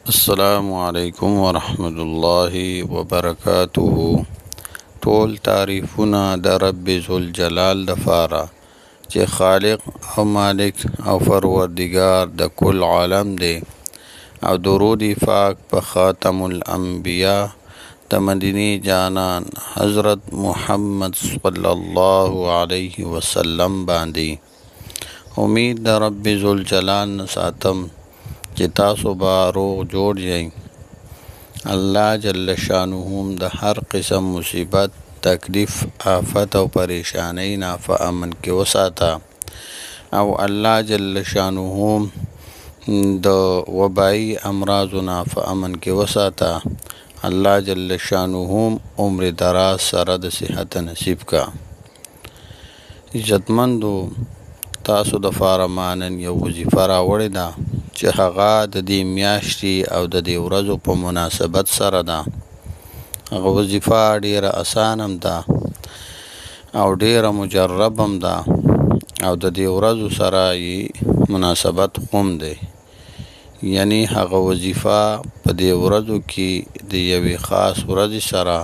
السلام علیکم ورحمۃ اللہ وبرکاتہ. ټول تعریفونه د رب ذوالجلال دپاره چې خالق او مالک او پروردگار د کل عالم دی، او درود پاک په خاتم الانبیاء د مدینی جانان حضرت محمد صلی الله علیه وسلم باندې. امید د رب ذوالجلال نه ساتم چې تاسو به روغ جوړ یئ. الله جل شانه د هر قسم مصیبت، تکلیف، آفت او پریشانی نه په امن کې وساته، او الله جل شانه د وبایي امراضو نه په امن کې وساته. الله جل شانه عمر دراز سره د صحت نصیب کا. عزتمندو، تاسو د فارمانن یو وظیفه راوړې ده چې هغه د دې میاشتې او د دې ورځو په مناسبت سره ده. هغه وظیفه ډیره اسان هم ده او ډیره مجرب هم ده، او د دې ورځو سره یې مناسبت هم دی. یعنی هغه وظیفه په دې ورځو کې د یوې خاص ورځې سره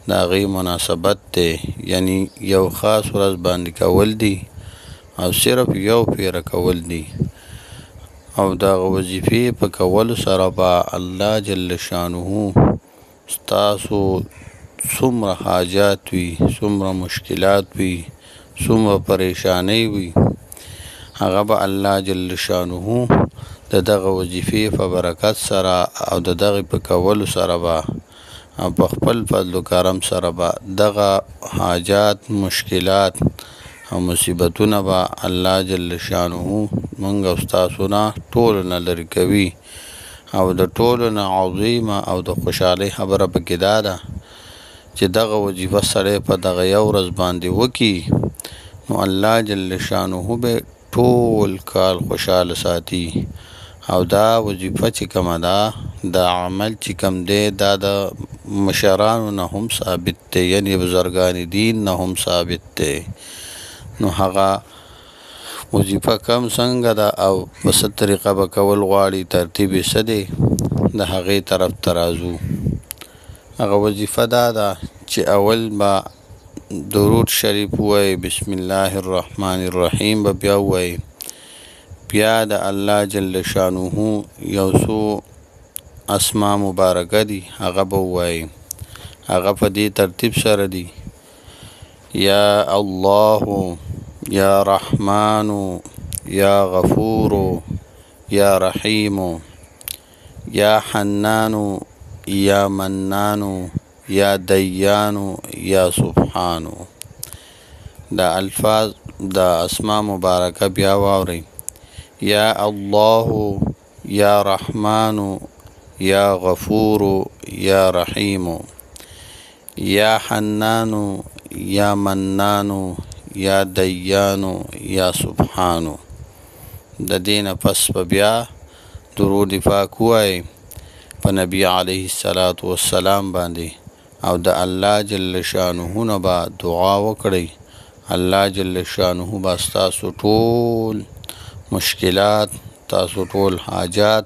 د هغې مناسبت دی، یعنی یو خاص ورځ باندې کول دي او صرف یو پیره کول دي، او دغه وظیفې په کولو سره به الله جل شانه ستاسو څومره حاجات وي، څومره مشکلات وي، څومره پریشانی وي، هغه به الله جل شانه د دغه وظیفې په برکت سره او د دغه په کولو سره به په خپل فضل و کرم سره به دغه حاجات، مشکلات او مصیبتونه به الله جل شانه منګ او ستاسو نه ټولو نه لرې کوي. او د ټولو نه عظیمه او د خوشحالۍ خبره پکې دا ده چې دغه وظیفه سړی په دغه یو ورځ باندې وکړي، نو الله جل شانه به ټول کال خوشحاله ساتي. او دا وظیفه چې کومه ده، دا عمل چې کوم دی، دا د مشرانو نه هم ثابت دی، یعنی بزرگان دین نه هم ثابت دی. نو هغه وظیفه کم څنګه ده او په څه طریقه به کول غواړي، ترتیب یې څه دی، د هغې طرف ته راځو. هغه وظیفه دا ده چې اول به درود شریف ووایي، بسم الله الرحمن الرحیم به بیا ووایي، بیا د الله جل شانه یو څو اسما مبارکه دي هغه به ووایي. هغه په دې ترتیب سره دي: یا الله، یا رحمان، یا غفور، یا رحیم، یا حنان، یا منان، یا دیان، یا سبحان. دا الفاظ دا اسماء مبارکه بیا واورئ: یا الله، یا رحمان، یا غفور، یا رحیم، یا حنان، یا منان، یا دیان، یا سبحانو. د دین پس په بیا درود پاک ووایئ په نبی علیه الصلاة والسلام باندې، او د الله جل شانه نه به دعا وکړئ. الله جل شانه به ستاسو ټول مشکلات، تاسو ټول حاجات،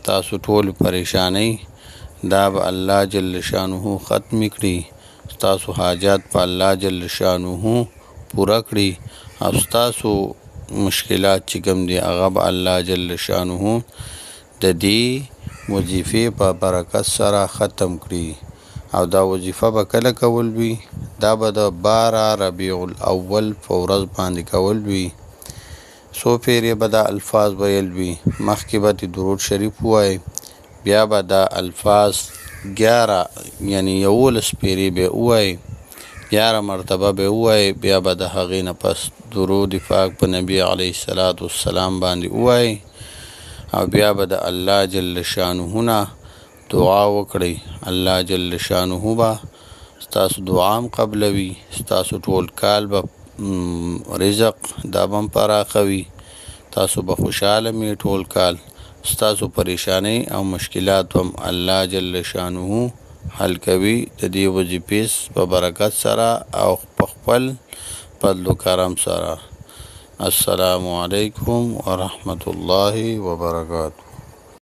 تاسو ټول پریشانی دا به الله جل شانه ختم کړي، ستاسو حاجات په الله جل شانه پورا کړي، او ستاسو مشکلات چې کوم دي هغه به الله جل شانه د دې وظیفې په برکت سره ختم کړي. او دا وظیفه به کله کول وي؟ دا به د 12 ربیع الاول په ورځ باندې کول وي. څو پیرې به دا الفاظ ویل وي، مخکې به د درود شریف ووایئ، بیا به دا الفاظ 11 یعنی 11 پیرې به ووایئ، 11 مرتبه به ووایئ، بیا به د هغې نه پس درود پاک په نبی علیه الصلاة والسلام باندې ووایئ، او بیا به د الله جل شانه نه دعا وکړئ. الله جل شانه به ستاسو دعا هم قبلوي، ستاسو ټول کال به رزق دا به هم پراخوي، تاسو به خوشحاله می ټول کال، ستاسو پریشانی او مشکلات هم الله جل شانه حل کوي د دې وظیفې په برکت سره او په خپل فضل و کرم سره. السلام علیکم ورحمة الله وبرکاته.